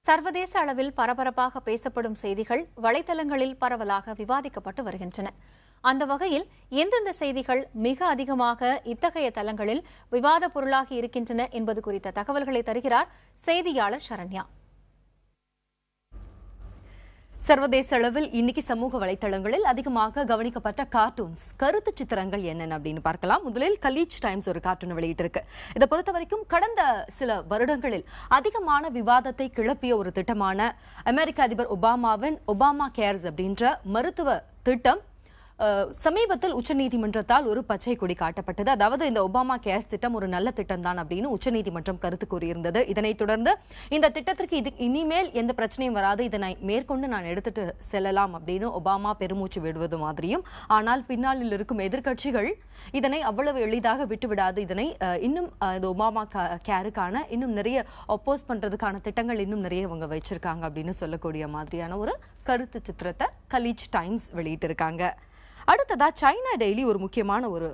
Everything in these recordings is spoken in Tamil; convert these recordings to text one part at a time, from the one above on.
சர்வதேச அளவில் பரபரப்பாக பேசப்படும் செய்திகள் வலைதளங்களில் பரவலாக விவாதிக்கப்பட்டு வருகின்றன. அந்த வகையில் எந்தெந்த செய்திகள் மிக அதிகமாக இத்தகைய தளங்களில் விவாத பொருளாகி இருக்கின்றன என்பது குறித்த தகவல்களை தருகிறார் செய்தியாளர் சரண்யா. சர்வதேச அளவில் இன்னைக்கு சமூக வலைதளங்களில் அதிகமாக கவனிக்கப்பட்ட கார்ட்டூன்ஸ் கருத்து சித்திரங்கள் என்னென்ன அப்படின்னு பார்க்கலாம். முதலில் கலீஜ் டைம்ஸ் ஒரு கார்ட்டூன் வெளியிட்டிருக்கு. இதை பொறுத்த வரைக்கும் கடந்த சில வருடங்களில் அதிகமான விவாதத்தை கிளப்பிய ஒரு திட்டமான அமெரிக்க அதிபர் ஒபாமாவின் ஒபாமா கேர்ஸ் அப்படின்ற மருத்துவ திட்டம் சமீபத்தில் உச்சநீதிமன்றத்தால் ஒரு பச்சை கொடி காட்டப்பட்டது. அதாவது இந்த ஒபாமா கேர்ஸ் திட்டம் ஒரு நல்ல திட்டம் தான் அப்படின்னு உச்சநீதிமன்றம் கருத்து கூறியிருந்தது. இதனைத் தொடர்ந்து இந்த திட்டத்திற்கு இனிமேல் எந்த பிரச்சனையும் வராது, இதனை மேற்கொண்டு நான் எடுத்துட்டு செல்லலாம் அப்படின்னு ஒபாமா பெருமூச்சு விடுவது மாதிரியும், ஆனால் பின்னாளில் இருக்கும் எதிர்க்கட்சிகள் இதனை அவ்வளவு எளிதாக விட்டுவிடாது, இதனை இன்னும் இந்த ஒபாமா கேருக்கான இன்னும் நிறைய ஒப்போஸ் பண்றதுக்கான திட்டங்கள் இன்னும் நிறைய இவங்க வச்சிருக்காங்க அப்படின்னு சொல்லக்கூடிய மாதிரியான ஒரு கருத்து சித்திரத்தை கலீஜ் டைம்ஸ் வெளியிட்டிருக்காங்க. அடுத்ததா சைனா டெய்லி ஒரு முக்கியமான ஒரு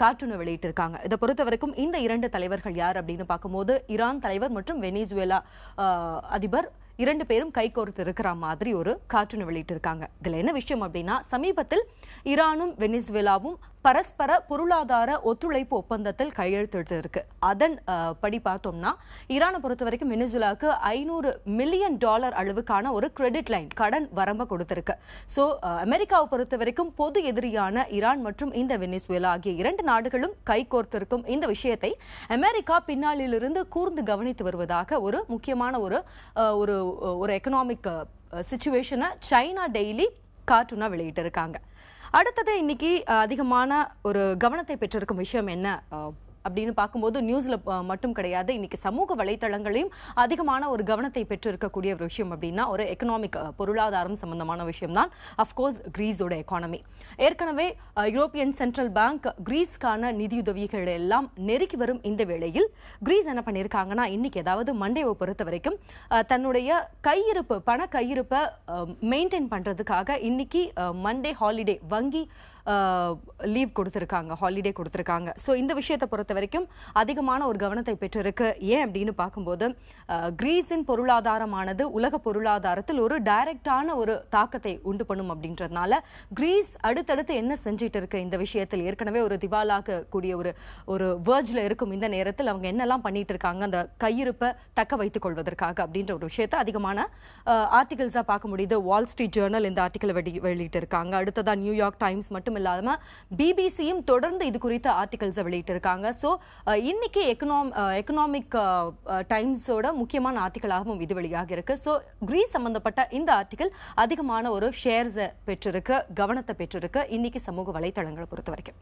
கார்ட்டூனை வெளியிட்டிருக்காங்க. இதை பொறுத்த வரைக்கும் இந்த இரண்டு தலைவர்கள் யார் அப்படின்னு பார்க்கும்போது ஈரான் தலைவர் மற்றும் வெனிசுவேலா அதிபர் இரண்டு பேரும் கைகோர்த்து இருக்கிற மாதிரி ஒரு கார்ட்டூனை வெளியிட்டிருக்காங்க. இதுல என்ன விஷயம் அப்படின்னா, சமீபத்தில் ஈரானும் வெனிசுவேலாவும் பரஸ்பர பொருளாதார ஒத்துழைப்பு ஒப்பந்தத்தில் கையெழுத்திட்டு இருக்கு. அதன் படி பார்த்தோம்னா ஈரானை பொறுத்த வரைக்கும் வெனிசுவேலாவுக்கு $500 மில்லியன் அளவுக்கான ஒரு கிரெடிட் லைன் கடன் வரம்ப கொடுத்திருக்கு. சோ அமெரிக்காவை பொறுத்த வரைக்கும் பொது எதிரியான ஈரான் மற்றும் இந்த வெனிசுவேலா ஆகிய இரண்டு நாடுகளும் கைகோர்த்திருக்கும் இந்த விஷயத்தை அமெரிக்கா பின்னாளிலிருந்து கூர்ந்து கவனித்து வருவதாக ஒரு முக்கியமான ஒரு எக்கனாமிக் சிச்சுவேஷனை சைனா டெய்லி கார்ட்டூனா வெளியிட்டு இருக்காங்க. அடுத்தது இன்னைக்கு அதிகமான ஒரு கவனத்தை பெற்றிருக்கும் விஷயம் என்ன அப்படின்னு பார்க்கும்போது நியூஸ்ல மட்டும் கிடையாது, இன்னைக்கு சமூக வலைதளங்களையும் அதிகமான ஒரு கவனத்தை பெற்றிருக்கக்கூடிய ஒரு விஷயம் அப்படின்னா ஒரு எக்கனாமிக் பொருளாதாரம் சம்பந்தமான விஷயம் தான். அப்கோர்ஸ் கிரீஸோட எக்கானமி. ஏற்கனவே யூரோப்பியன் சென்ட்ரல் பேங்க் கிரீஸ்க்கான நிதியுதவிகளை எல்லாம் நெருக்கி வரும் இந்த வேளையில் கிரீஸ் என்ன பண்ணியிருக்காங்கன்னா, இன்னைக்கு அதாவது மண்டேவை பொறுத்த வரைக்கும் தன்னுடைய கையிருப்பு பண கையிருப்பை மெயின்டைன் பண்றதுக்காக இன்னைக்கு மண்டே ஹாலிடே வங்கி லீவ் கொடுத்திருக்காங்க, ஹாலிடே கொடுத்திருக்காங்க. ஸோ இந்த விஷயத்தை பொறுத்த வரைக்கும் அதிகமான ஒரு கவனத்தை பெற்றிருக்கு. ஏன் அப்படின்னு பார்க்கும்போது கிரீஸின் பொருளாதாரமானது உலக பொருளாதாரத்தில் ஒரு டைரக்டான ஒரு தாக்கத்தை உண்டு பண்ணும் அப்படின்றதுனால கிரீஸ் அடுத்தடுத்து என்ன செஞ்சிட்டு இருக்கு இந்த விஷயத்தில், ஏற்கனவே ஒரு திவாலாக கூடிய ஒரு வேர்ஜ்ல இருக்கும் இந்த நேரத்தில் அவங்க என்னெல்லாம் பண்ணிட்டு இருக்காங்க அந்த கையிருப்பை தக்க வைத்துக் கொள்வதற்காக அப்படின்ற ஒரு விஷயத்தை அதிகமான ஆர்டிகல்ஸா பார்க்க முடியுது. வால் ஸ்ட்ரீட் ஜேர்னல் இந்த ஆர்டிகல் வெளியிட்டு இருக்காங்க. அடுத்ததா நியூயார்க் டைம்ஸ் மட்டும் இல்லாம பிபிசியும் தொடர்ந்து இது குறித்த ஆர்டிகல்ஸ் வெளியிட்டு இருக்காங்க. சோ இன்னைக்கு எக்கனாமிக் டைம்ஸோட முக்கியமான ஆர்டிகலாகவும் இது வெளியாக இருக்கு. சோ கிரீஸ் சம்பந்தப்பட்ட இந்த ஆர்டிகல் அதிகமான ஒரு ஷேர்ஸ் பெற்றிருக்கு, கவனத்தை பெற்றிருக்கு இன்னைக்கு சமூக வலைதளங்களை பொறுத்த வரைக்கும்.